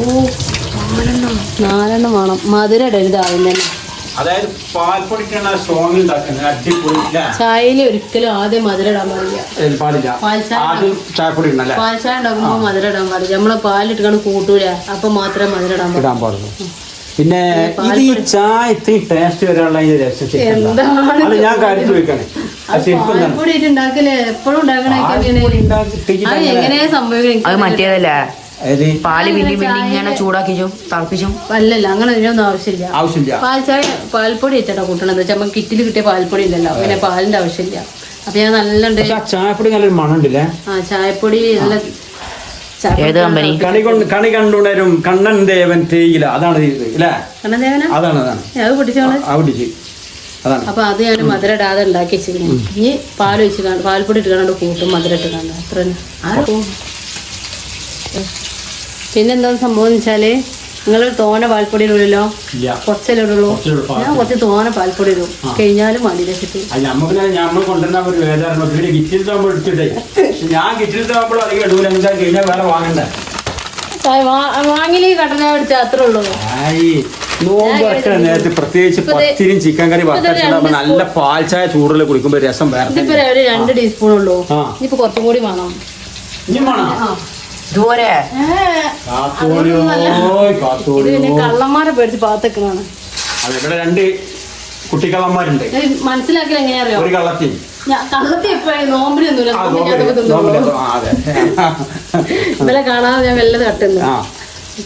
[SPEAKER 2] 4 വേണം. മധുരം ഇടരുത് ആദ്യം തന്നെ.
[SPEAKER 1] അതായത് പാൽപ്പൊടിക്കാണ് സ്ട്രോങ് ഉണ്ടാക്കുന്നത്. അടിപൊളി
[SPEAKER 2] ചായയിൽ ഒരിക്കലും ആദ്യം മധുരം ഇടാൻ പാടില്ല.
[SPEAKER 1] പാടില്ല. ആദ്യം ചായപ്പൊടി ഇടണല്ലേ?
[SPEAKER 2] പാൽ ചായ ഉണ്ടാക്കുമ്പോൾ മധുരം ഇടാൻ പാടില്ല. നമ്മളെ പാലിട്ടിട്ടാണ് കൂട്ടൂല, അപ്പൊ മാത്രമേ മധുരം ഇടാൻ
[SPEAKER 1] പാടുള്ളൂ. പിന്നെ ഇത് ഈ ചായ ഇത്രയും ടേസ്റ്റ് വരാനുള്ള രസം
[SPEAKER 2] എന്താണ്
[SPEAKER 1] ഞാൻ കാര്യം ചോദിക്കണേ.
[SPEAKER 2] പാൽപ്പൊടി ഉണ്ടാക്കലേ എപ്പോഴും ഉണ്ടാക്കണേ എങ്ങനെയാ സംഭവിക്കുന്നത്?
[SPEAKER 3] അത് മറ്റേതല്ലേ, പാല് പിന്നി പിന്നി ഇങ്ങനെ ചൂടാക്കിച്ചും തിളപ്പിച്ചും.
[SPEAKER 2] അല്ലല്ല, അങ്ങനെ ഇതിനൊന്നും ആവശ്യമില്ല. പാൽ ചായ പാൽപ്പൊടി വെച്ചിട്ടാ കൂട്ടണത്. നമ്മൾ കിറ്റിൽ കിട്ടിയ പാൽപ്പൊടി ഇല്ലല്ലോ, പിന്നെ പാലിന്റെ ആവശ്യമില്ല. അപ്പൊ ഞാൻ നല്ല
[SPEAKER 1] ചായപ്പൊടി നല്ലൊരു മണം ഉണ്ടല്ലേ?
[SPEAKER 2] ചായപ്പൊടി നല്ല
[SPEAKER 3] ഏത് കമ്പനി?
[SPEAKER 1] കണി കണ്ടുണരും കണ്ണൻ ദേവൻ തേയില, അതാണ് അല്ലേ?
[SPEAKER 2] കണ്ണദേവന
[SPEAKER 1] അതാണ്
[SPEAKER 2] അത് പൊട്ടിച്ചോളെ.
[SPEAKER 1] അതാണ്.
[SPEAKER 2] അപ്പൊ അത് ഞാൻ മധുരം ഇടാതെ ഉണ്ടാക്കി വെച്ചിരിക്കുന്നു. ഇനി പാൽ വെച്ച് പാൽപ്പൊടി ഇട്ട് കാണാണ്ട് കൂട്ടും, മധുരം ഇട്ട് കാണാണ്ട് അത്ര തന്നെ. പിന്നെന്താ സംഭവം എന്ന് വെച്ചാല് നിങ്ങൾ തോന പാൽപ്പൊടി ഇടുമല്ലോ, കുറച്ചല്ലേ ഇടുള്ളൂ. ഞാൻ കുറച്ച് തോന പാൽപ്പൊടി ഇടും, കഴിഞ്ഞാലും മതി വെച്ചിട്ട്.
[SPEAKER 1] നമ്മൾ കൊണ്ടുവരുന്ന ഒരു വേദന കിറ്റിൽ എടുത്തിട്ടേ ഞാൻ കിറ്റിൽ അധികം ഇടൂല, കഴിഞ്ഞാൽ വേറെ വാങ്ങണ്ടേ.
[SPEAKER 2] വാങ്ങില് കട്ടന അടിച്ചാൽ അത്രേ ഉള്ളൂ.
[SPEAKER 1] നേരത്തെ പ്രത്യേകിച്ച് പത്തിരിയും ചിക്കൻ കറി വറുത്തരച്ചുണ്ടാകുമ്പോ നല്ല പാൽ ചായ ചൂടിൽ കുടിക്കുമ്പോ രസം വേറെ.
[SPEAKER 2] ഇതിപ്പോ ഒരു 2 ടീസ്പൂൺ ഉള്ളൂ. ഇനിയിപ്പോ കുറച്ചും കൂടി വേണം. പിന്നെ കള്ളന്മാരെ പേടിച്ച് പാത്തക്കണാണ്.
[SPEAKER 1] ഇവിടെ 2 കുട്ടിക്കള്ളന്മാരുണ്ട്.
[SPEAKER 2] മനസ്സിലാക്കില്ല എങ്ങനെയാ അറിയോ?
[SPEAKER 1] ഒരു കള്ളത്തി
[SPEAKER 2] കള്ളത്തി എപ്പോഴും നോമ്പിനൊന്നുമില്ല. ഇവരെ കാണാതെ ഞാൻ വല്ലത് കട്ടുന്നു.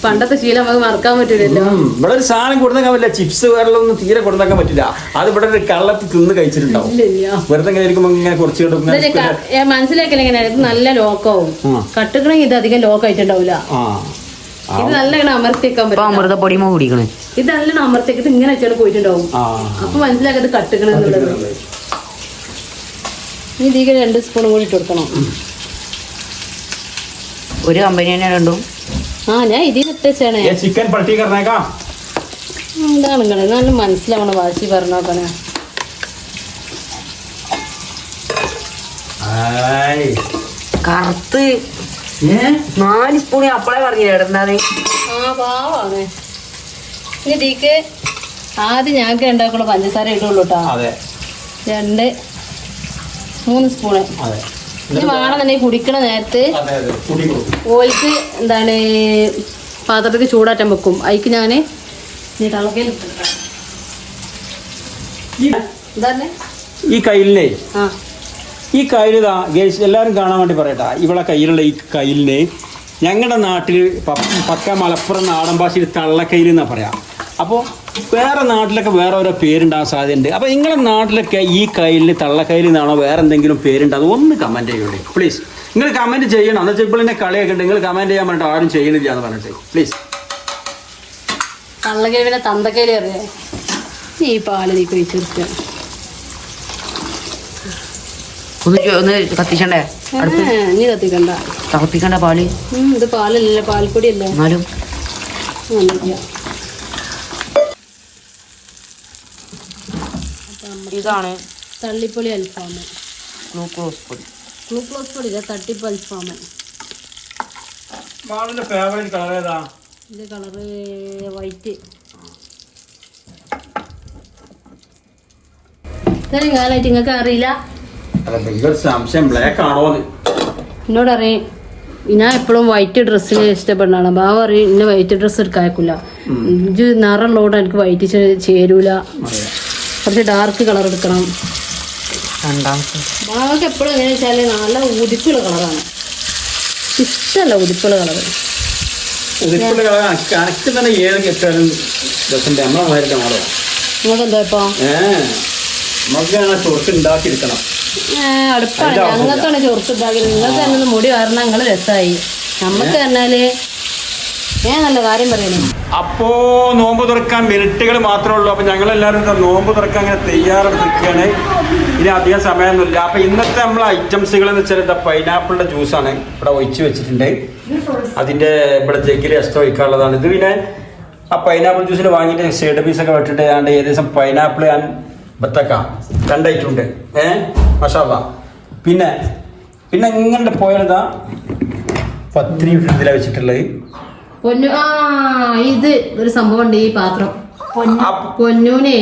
[SPEAKER 2] പണ്ടത്തെ ശീലം നമുക്ക് മറക്കാൻ പറ്റില്ലല്ലോ.
[SPEAKER 1] ഇവിടെ ഒരു സാധനം കൊടുത്തേക്കാൻ പറ്റില്ല, ചിപ്സ് വേറെ ഒന്നും തീരെ കൊടുത്തേക്കാൻ പറ്റില്ല. അത് ഇവിടെ ഒരു കള്ളത്തി തിന്ന് കഴിച്ചിട്ടുണ്ടാവും. വെറുതെ ഇങ്ങനെ ഇരിക്കുമ്പോ ഇങ്ങനെ കുറച്ച്
[SPEAKER 2] മനസ്സിലാക്കില്ല എങ്ങനെയാ. ഇത് നല്ല ലോക്കാവും. കട്ടുകണെങ്കിൽ ഇത് അധികം ലോക്ക് ആയിട്ടുണ്ടാവില്ല. ഇത് നല്ല അമർത്തിക്കാൻ പറ്റും.
[SPEAKER 3] അമൃതപ്പൊടി കുടിക്കണേ.
[SPEAKER 2] ഇത് നല്ല അമർത്തിക്കിട്ട് ഇങ്ങനെ വെച്ചാൽ പോയിട്ടുണ്ടാവും. അപ്പൊ മനസ്സിലാക്കത് കട്ടുകണെന്നുള്ളത്. ഇനി ഇതിക്ക് 2 സ്പൂൺ കൂടി ഇട്ട് കൊടുക്കണം.
[SPEAKER 3] ഒരു കമ്പനി തന്നെ രണ്ടും.
[SPEAKER 2] ഞാൻ ഇതിന് ഇട്ടേച്ചാണേ.
[SPEAKER 1] ചിക്കൻ പട്ടി കറന്നേക്കാം.
[SPEAKER 2] എന്താണ് ഇങ്ങനെ നല്ല മനസ്സിലാവണ വാശി പറഞ്ഞോക്കണേ.
[SPEAKER 1] ആയ്.
[SPEAKER 3] കറുത്ത്
[SPEAKER 1] ഏ?
[SPEAKER 3] 4 സ്പൂൺ അപ്പളെ പറഞ്ഞില്ല ഇടണ്ടാന്ന്.
[SPEAKER 2] ആ പാവാണ്. ഇനി ഇതിക്ക് ആദ്യം ഞങ്ങൾക്ക് ഉണ്ടാക്കുള്ള പഞ്ചസാര ഇടുള്ളൂ കേട്ടോ.
[SPEAKER 1] അതെ
[SPEAKER 2] 2 3 സ്പൂണ്.
[SPEAKER 1] അതെ
[SPEAKER 2] ഇനി വേണമെന്നുണ്ടെങ്കിൽ കുടിക്കണ നേരത്ത്
[SPEAKER 1] അതെ അതെ കുടി കൊടുക്കും.
[SPEAKER 2] ഓയിക്ക് എന്താണ് പാത്രത്തിൽ ചൂടാറ്റാൻ വെക്കും. അതിക്ക് ഞാൻ ടളക്കയിൽ എന്താണ്
[SPEAKER 1] ഈ കയ്യിലേ
[SPEAKER 2] ആ
[SPEAKER 1] ഈ കയ്യിലിതാ ഗേസ് എല്ലാവരും കാണാൻ വേണ്ടി പറയട്ടാ. ഇവിടെ കയ്യിലുള്ള ഈ കയ്യിലിന് ഞങ്ങളുടെ നാട്ടിൽ പക്ക മലപ്പുറം നാടൻ ഭാഷയിൽ തള്ളക്കയിൽ എന്നാ പറയാം. അപ്പോൾ വേറെ നാട്ടിലൊക്കെ വേറെ ഓരോ പേരുണ്ടാകാൻ സാധ്യതയുണ്ട്. അപ്പോൾ നിങ്ങളുടെ നാട്ടിലൊക്കെ ഈ കയ്യിൽ തള്ളക്കയിൽ നിന്നാണോ വേറെ എന്തെങ്കിലും പേരുണ്ടാകും ഒന്ന് കമൻറ്റ് ചെയ്യൂടെ പ്ലീസ്. നിങ്ങൾ കമൻറ്റ് ചെയ്യണം. എന്ന് വെച്ചാൽ ഇപ്പോൾ എന്നെ കളിയൊക്കെ ഉണ്ട്. നിങ്ങൾ കമൻറ്റ് ചെയ്യാൻ പറഞ്ഞിട്ട് ആരും ചെയ്യണില്ല എന്ന് പറഞ്ഞിട്ട് പ്ലീസ്.
[SPEAKER 2] തള്ളക്കയിലെ തന്തക്കയിലെ അറിയാം. ഈ പാല് നീ കഴിച്ചെടുക്കുക.
[SPEAKER 3] ഒന്ന് കത്തിച്ചണ്ടേ?
[SPEAKER 2] ഇനി കത്തിക്കണ്ട.
[SPEAKER 3] തിളപ്പിക്കണ്ട പാല്.
[SPEAKER 2] ഇത് പാലല്ലേ, പാൽപ്പൊടിയല്ലേ.
[SPEAKER 3] എന്നാലും ഇതാണ്
[SPEAKER 2] തള്ളിപ്പൊളി അൽഫാം.
[SPEAKER 3] ഗ്ലൂക്കോസ് പൊടി.
[SPEAKER 2] ഗ്ലൂക്കോസ് പൊടി ഇല്ല, തട്ടിപ്പ് അൽഫാം.
[SPEAKER 1] ഫേവറേറ്റ് കളർ ഏതാ?
[SPEAKER 2] ഇത് കളറ് വൈറ്റ്. ഇത്രയും കാലമായിട്ട് നിങ്ങൾക്ക് അറിയില്ല.
[SPEAKER 1] സംശയം ബ്ലാക്ക് ആണോ?
[SPEAKER 2] എന്നോട് അറിയും ഞാൻ എപ്പോഴും വൈറ്റ് ഡ്രസ്സിന് ഇഷ്ടപ്പെടുന്നതാണ്. ബാബ അറിയും ഇന്നെ വൈറ്റ് ഡ്രസ്സ് എടുക്കാക്കൂല. ഇത് നിറമുള്ളതുകൊണ്ട് എനിക്ക് വൈറ്റ് ചേരൂല. കുറച്ച് ഡാർക്ക് കളർ എടുക്കണം.
[SPEAKER 3] രണ്ടാമത്തെ
[SPEAKER 2] ബാബക്ക് എപ്പോഴും എങ്ങനെയാ വെച്ചാൽ നല്ല ഉദിപ്പുള്ള കളറാണ് ഇഷ്ടമല്ല. ഉദിപ്പുള്ള കളർ
[SPEAKER 1] കണക്ക് തന്നെ ഏത് കെട്ടാലും രസമുണ്ട്. നമ്മളെ മാറോ
[SPEAKER 2] നിങ്ങൾക്ക് എന്താ ഇപ്പൊ
[SPEAKER 1] നമുക്ക് ചൊറുക്ക് ഉണ്ടാക്കിയെടുക്കണം.
[SPEAKER 2] അടുപ്പാണ് ഞങ്ങൾക്കാണ് ചൊറുക്ക് ഉണ്ടാക്കിയത്. നിങ്ങൾക്ക് തന്നെ ഒന്ന് മുടി വരണം. നിങ്ങൾ രസമായി. നമുക്ക് പറഞ്ഞാല് ഞാൻ നല്ല കാര്യം പറയണേ.
[SPEAKER 1] അപ്പോ നോമ്പ് തുറക്കാൻ മിനിറ്റുകൾ മാത്രമേ ഉള്ളൂ. അപ്പൊ ഞങ്ങളെല്ലാവരും നോമ്പ് തുറക്കാൻ അങ്ങനെ തയ്യാറെടുത്ത് നിൽക്കുകയാണ്. ഇനി അധികം സമയമൊന്നുമില്ല. അപ്പൊ ഇന്നത്തെ നമ്മളെ ഐറ്റംസുകൾ എന്ന് വെച്ചാൽ പൈനാപ്പിളിന്റെ ജ്യൂസാണ് ഇവിടെ ഒഴിച്ച് വെച്ചിട്ടുണ്ട്. അതിന്റെ ഇവിടെ ജഗ്ഗിൽ എക്സ്ട്രാ ഒഴിക്കാനുള്ളതാണ്. ഇത് പിന്നെ ആ പൈനാപ്പിൾ ജ്യൂസിൽ വാങ്ങിയിട്ട് സൈഡ് പീസൊക്കെ വെട്ടിട്ട് ഏതാണ്ട് ഏകദേശം പൈനാപ്പിൾ ആൻഡ് ബത്തക്ക 2 ഐറ്റം ഉണ്ട്. മഷാല്ല. പിന്നെ ഇങ്ങനെ പോയതാ പത്രി ഇതിലാണ് വെച്ചിട്ടുള്ളത്.
[SPEAKER 2] പൊന്നു ഇത് ഒരു സംഭവം ഉണ്ട്. ഈ പാത്രം പൊന്നൂനെ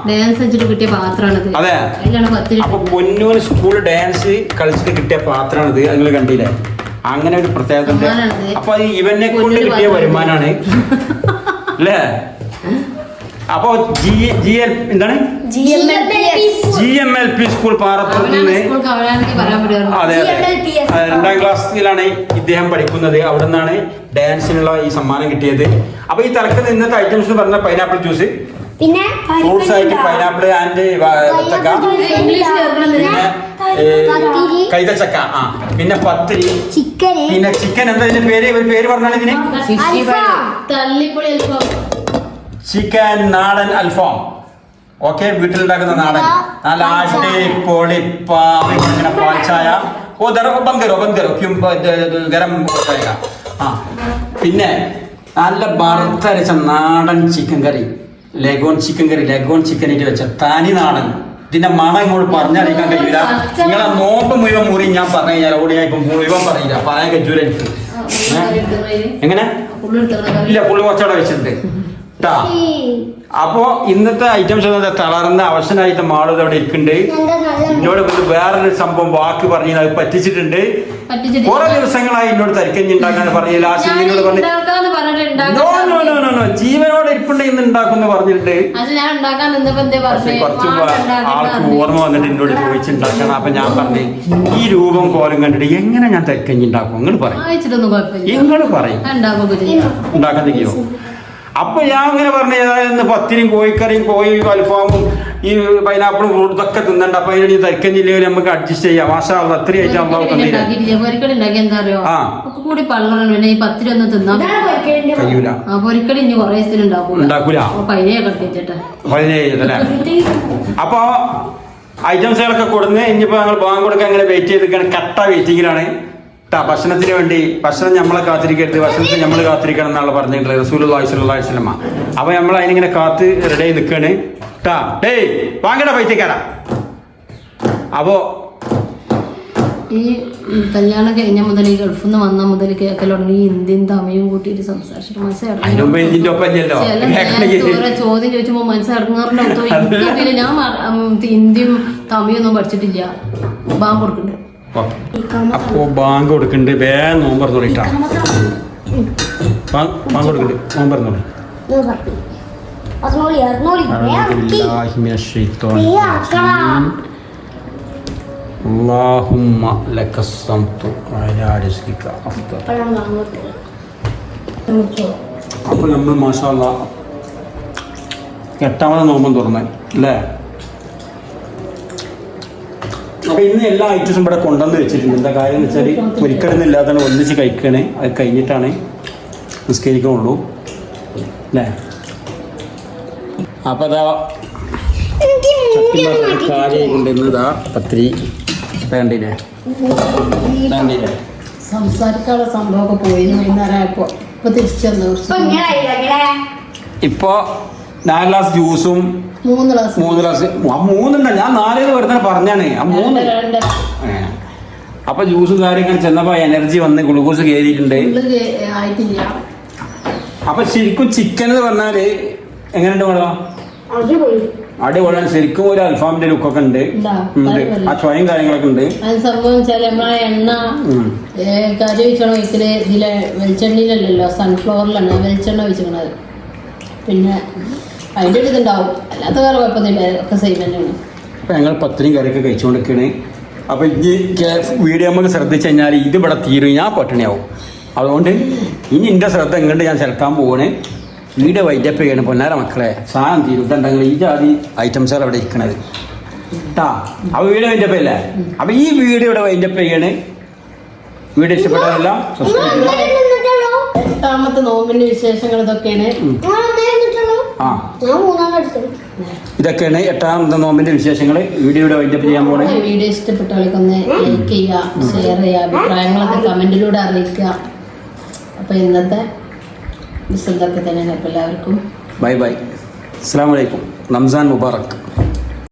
[SPEAKER 2] ഡാൻസ് വെച്ചിട്ട് കിട്ടിയ പാത്രമാണിത്.
[SPEAKER 1] അതെ,
[SPEAKER 2] അതിലാണ് പത്തിരി.
[SPEAKER 1] അപ്പൊ പൊന്നൂന് സ്കൂൾ ഡാൻസ് കളിച്ചിട്ട് കിട്ടിയ പാത്രമാണിത്. നിങ്ങൾ കണ്ടില്ലേ? അങ്ങനെ ഒരു പ്രത്യേകത. അപ്പൊ ഇവനെ കൊണ്ട് കിട്ടിയ വരുമാനാണ് അല്ലേ? അപ്പൊ എന്താണ് GMLP സ്കൂൾ പാറപ്പുറത്ത് നിന്ന് അതെ 2ാം ക്ലാസ്സിലാണ് ഇദ്ദേഹം പഠിക്കുന്നത്. അവിടെ നിന്നാണ് ഡാൻസിനുള്ള ഈ സമ്മാനം കിട്ടിയത്. അപ്പൊ ഈ തലക്ക് ഇന്നത്തെ ഐറ്റംസ് എന്ന് പറഞ്ഞ പൈനാപ്പിൾ ജ്യൂസ്,
[SPEAKER 4] പിന്നെ
[SPEAKER 1] ഫ്രൂട്ട്സ് ആയിട്ട് പൈനാപ്പിൾ ആൻഡ് ബത്തക്ക, പിന്നെ കൈതച്ചക്ക, പിന്നെ പത്തിരി, പിന്നെ ചിക്കൻ. എന്താ ഇതിന്റെ പേര് പറഞ്ഞാണ് ഇതിന്?
[SPEAKER 2] തള്ളിപ്പൊളി അൽഫാം.
[SPEAKER 1] ചിക്കൻ നാടൻ അൽഫാം. ഓക്കെ, വീട്ടിലുണ്ടാക്കുന്ന നാടൻ നല്ല അടിപൊളി ഇങ്ങനെ പാൽച്ചായ. ബങ്കരോ ഗരം പിന്നെ നല്ല വറുത്തരച്ച നാടൻ ചിക്കൻ കറി, ലഗോൺ ചിക്കനായിട്ട് വെച്ച തനി നാടൻ. ഇതിന്റെ മണം ഇങ്ങോട്ട് പറഞ്ഞറിയിക്കാൻ കഴിയില്ല. നിങ്ങളെ നോമ്പ് മുഴുവൻ മുറി ഞാൻ പറഞ്ഞു കഴിഞ്ഞാൽ ഓടിയാ ഇപ്പൊ മുഴുവൻ പറയില്ല, പറയാൻ കഴിയൂല എനിക്ക്. എങ്ങനെ ഇല്ല, പുള്ളി കുറച്ചോടെ വെച്ചിട്ടുണ്ട്. അപ്പോ ഇന്നത്തെ ഐറ്റംസ് തളർന്ന അവശനായിട്ട് മാള് അവിടെ ഇരിക്കുന്നുണ്ട്. എന്നോട് വേറൊരു സംഭവം വാക്ക് പറഞ്ഞു അത് പറ്റിച്ചിട്ടുണ്ട്. കുറെ ദിവസങ്ങളായി എന്നോട് തരിക്കഞ്ഞി ഉണ്ടാക്കാൻ പറഞ്ഞില്ല. ആ സിനിമയോട് പറഞ്ഞു ജീവനോട് ഇരിപ്പുണ്ട് ഇന്ന് ഉണ്ടാക്കുമെന്ന് പറഞ്ഞിട്ടുണ്ട്. പക്ഷെ കുറച്ച് ആൾക്ക് ഓർമ്മ വന്നിട്ട് എന്നോട് ചോദിച്ചുണ്ടാക്കണം. അപ്പൊ ഞാൻ പറഞ്ഞു ഈ രൂപം കോലം കണ്ടിട്ട് എങ്ങനെ ഞാൻ തരിക്കഞ്ഞി ഉണ്ടാക്കും? നിങ്ങൾ പറയും ഉണ്ടാക്കാൻ തയ്യോ? അപ്പൊ ഞാൻ അങ്ങനെ പറഞ്ഞു ഏതായാലും പത്തിരിയും കോഴിക്കറിയും കോഴി അൽഫാമും ഈ പൈനാപ്പിളും ഫ്രൂട്ടും ഒക്കെ തിന്നണ്ട. അപ്പൊ അതിന് തരിക്കഞ്ഞില്ലെങ്കിൽ നമുക്ക് അഡ്ജസ്റ്റ് ചെയ്യാം. മാഷാ അല്ലാഹ് അത്രയും ആയിട്ട് അള്ളാഹു തന്നില്ല. അപ്പൊ ഐറ്റംസുകളൊക്കെ കൊടുന്ന് ഇനിയിപ്പോ ഞങ്ങൾ ബാങ്ക് കൊടുക്കാൻ അങ്ങനെ വെയിറ്റ് ചെയ്തിരിക്കുകയാണ്. കട്ട വെയിറ്റിങ്ങിലാണ്. ഭക്ഷണത്തിന് വേണ്ടി ഭക്ഷണം നമ്മളെ കാത്തിരിക്കരുത്, ഭക്ഷണത്തിന് നമ്മൾ കാത്തിരിക്കണം എന്നാണ് പറഞ്ഞിട്ടുള്ളത് റസൂലുള്ളാഹി സ്വല്ലല്ലാഹു അലൈഹി വസല്ലം. അപ്പൊ നമ്മൾ അതിനിങ്ങനെ കാത്ത് റെഡി ആയി നിൽക്കാണ്. വാങ്ങടാ പൈസക്കാരാ. അപ്പോ
[SPEAKER 2] ഈ കല്യാണം കഴിഞ്ഞ മുതൽ ഈ ഗൾഫിൽ നിന്ന് വന്ന മുതൽ കേൾക്കൽ തുടങ്ങി ഈ ഇന്ത്യൻ തമിഴും കൂട്ടിയിട്ട് സംസാരിച്ചിട്ട്
[SPEAKER 1] അതിന് മുമ്പ് ഇതിന്റെ ഒപ്പം ഇല്ലല്ലോ.
[SPEAKER 2] ചോദ്യം ചോദിച്ചപ്പോ മനസ്സിറങ്ങാറുണ്ടോ എനിക്കറിയില്ല. ഞാൻ ഹിന്ദിയും തമിഴൊന്നും പഠിച്ചിട്ടില്ല. ബാങ്ക് കൊടുക്കുന്നുണ്ട്.
[SPEAKER 1] അപ്പോ ബാങ്ക് കൊടുക്കുന്നുണ്ട്. വേഗം നോമ്പ് തുറന്നിട്ടാ ബാങ്ക് കൊടുക്കുന്നുണ്ട്. നോമ്പ് തുറന്നോളൂ. اللهم لك الصمت وعلى رزقك أفضل. അപ്പോൾ നമ്മൾ മാഷാ അല്ലാഹ് 8ാമത് നോമ്പും തുറന്നേ അല്ലേ? അപ്പോൾ ഇന്ന് എല്ലാ ഐറ്റംസും ഇവിടെ കൊണ്ടുവന്ന് വെച്ചിട്ടുണ്ട്. എന്താ കാര്യം എന്ന് വെച്ചാൽ ഒരിക്കലൊന്നും ഇല്ലാതാണ് ഒന്നിച്ച് കഴിക്കണേ. അത് കഴിഞ്ഞിട്ടാണ് നിസ്കരിക്കുള്ളൂ അല്ലേ? അപ്പോൾ അതാ കാര്യം കൊണ്ടിരുന്നതാ പത്രി വേണ്ടില്ലേ
[SPEAKER 2] സംസാരിക്കാനുള്ള സംഭവമൊക്കെ പോയി വൈകുന്നേരമായപ്പോ ഇപ്പൊ തിരിച്ചു വന്നു.
[SPEAKER 1] ഇപ്പൊ 4 ഗ്ലാസ് ജ്യൂസും
[SPEAKER 2] 3 ഗ്ലാസ്
[SPEAKER 1] 3 ഞാൻ 4 വെറുതെ പറഞ്ഞാണ്. ആ 3 അപ്പൊ ജ്യൂസും കാര്യങ്ങൾ ചെന്നപ്പോ എനർജി വന്ന് ഗ്ലൂക്കോസ് കയറിയിട്ടുണ്ട്.
[SPEAKER 2] ആയിട്ടില്ല.
[SPEAKER 1] അപ്പൊ ശരിക്കും ചിക്കൻ എന്ന് പറഞ്ഞാല് എങ്ങനെയുണ്ട് വെള്ളം? അടിപൊളിയാണ്. ശരിക്കും ഒരു അൽഫാമിന്റെ ലുക്കൊക്കെ ഉണ്ട്. ആ ചോയും കാര്യങ്ങളൊക്കെ ഉണ്ട്.
[SPEAKER 2] അത് സംഭവം വെച്ചാൽ നമ്മളെ എണ്ണ കറി വെച്ചോണം ഒഴിക്കല് ഇതിലെ വെളിച്ചെണ്ണയിലല്ലല്ലോ, സൺഫ്ലവറിലാണ് വെളിച്ചെണ്ണ ഒഴിച്ചിരിക്കണത്. പിന്നെ അതിൻ്റെ ഒരു ഇതുണ്ടാവും. അല്ലാത്ത വേറെ കുഴപ്പമൊന്നുമില്ല. ഒക്കെ സെയിം തന്നെയാണ്.
[SPEAKER 1] അപ്പൊ ഞങ്ങൾ പത്തിരിയും കറിയൊക്കെ കഴിച്ചുകൊണ്ടിരിക്കണേ. അപ്പൊ ഈ വീഡിയോ നമുക്ക് ശ്രദ്ധിച്ചു കഴിഞ്ഞാൽ ഇത് ഇവിടെ തീരും, ഞാൻ പട്ടിണിയാവും. അതുകൊണ്ട് ഇനി എൻ്റെ ശ്രദ്ധ എങ്ങോട്ട് ഞാൻ ചെലുത്താൻ പോകണേ. വീഡിയോ വൈൻഡപ്പ് ചെയ്യണം പൊന്നാര മക്കളെ. സാധനം തീരുത്തുണ്ടെങ്കിൽ ഈ ജാതി ഐറ്റംസുകൾ അവിടെ ഇരിക്കണത് കേട്ടാ. അപ്പോൾ വീഡിയോ വൈൻഡപ്പ് ചെയ്യല്ലേ? അപ്പോൾ ഈ വീഡിയോ ഇവിടെ വൈൻഡപ്പ് ചെയ്യണേ. വീഡിയോ ഇഷ്ടപ്പെട്ടതെല്ലാം സബ്സ്ക്രൈബ് ചെയ്യുക.
[SPEAKER 2] 8ാമത്തെ നോമ്പിന്റെ വിശേഷങ്ങൾ ഇതൊക്കെയാണ്.
[SPEAKER 1] ഇതൊക്കെയാണ് 8ാമത്തെ നോമ്പിന്റെ വിശേഷങ്ങൾ. വീഡിയോ ഇവിടെ വൈൻഡപ്പ് ചെയ്യാൻ പോകണേ.
[SPEAKER 2] വീഡിയോ ഇഷ്ടപ്പെട്ടവൾക്കൊന്ന് ലൈക്ക് ചെയ്യുക, ഷെയർ ചെയ്യുക, അഭിപ്രായങ്ങളൊക്കെ കമന്റിലൂടെ അറിയിക്കുക. അപ്പോൾ ഇന്നത്തെ ഇതൊക്കെ തന്നെയാണ്. അപ്പോൾ എല്ലാവർക്കും
[SPEAKER 1] ബൈ ബൈ. അസ്സലാമു അലൈക്കും. റംസാൻ മുബാറക്.